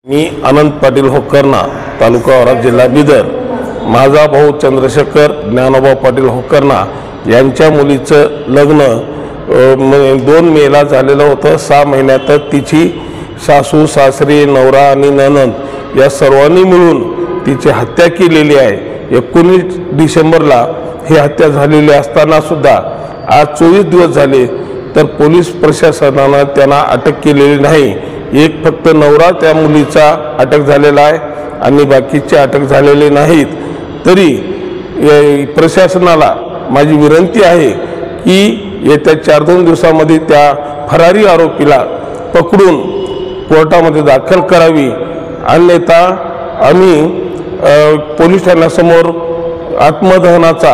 मी अनंत पाटील होकर्णा, तालुका औराद, जिल्हा बिदर। माझा भाऊ चंद्रशेखर ज्ञानोबा पाटील होकर्णा यांच्या मुलीचं लग्न 2 मेला झालेलं होतं। 6 महिन्यातच तिची सासू सासरे नवरा आणि नणंद या सर्वांनी मिळून तिची हत्या केलेली आहे। 19 डिसेंबरला ही हत्या झालेली असताना सुद्धा आज 24 दिवस झाले तर पोलीस प्रशासनाने त्यांना अटक केलेली नाही। एक फक्त नवरा त्या मुलीचा अटक झालेला आहे आणि बाकीचे अटक झालेले नाहीत। तरी प्रशासनाला माझी विनंती आहे की येत्या 4-2 दिवसामध्ये त्या फरारी आरोपीला पकडून कोर्टामध्ये दाखल करावी, अन्यथा आम्ही पोलीस ठाण्यासमोर आत्मदहनाचा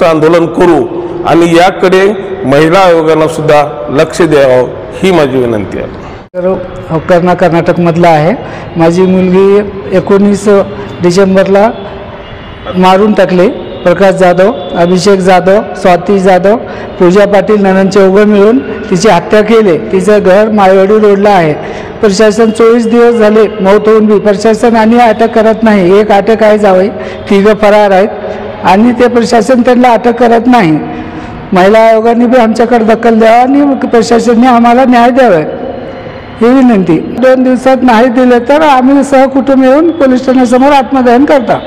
आंदोलन करू आणि याकडे महिला आयोगाने सुद्धा लक्ष द्यावं ही माझी विनंती आहे। होकर्णा कर्नाटकमधला आहे। माझी मुलगी 19 डिसेंबरला मारून टाकले। प्रकाश जाधव, अभिषेक जाधव, स्वाती जाधव, पूजा पाटील ननंद चौघं मिळून तिची हत्या केली। तिचं घर माळवाडी रोडला आहे। प्रशासन 24 दिवस झाले मौत होऊन बी प्रशासन आणि अटक करत नाही। एक अटक आहे जावई, 3 फरार आहेत आणि ते प्रशासन त्यांना अटक करत नाही। महिला आयोगाने बी आमच्याकडे दखल द्यावा आणि प्रशासनाने आम्हाला न्याय द्यावा ही विनंती। 2 दिवसात नाही दिले तर आम्ही सहकुटुंब येऊन पोलीस ठाण्यासमोर आत्मदहन करता।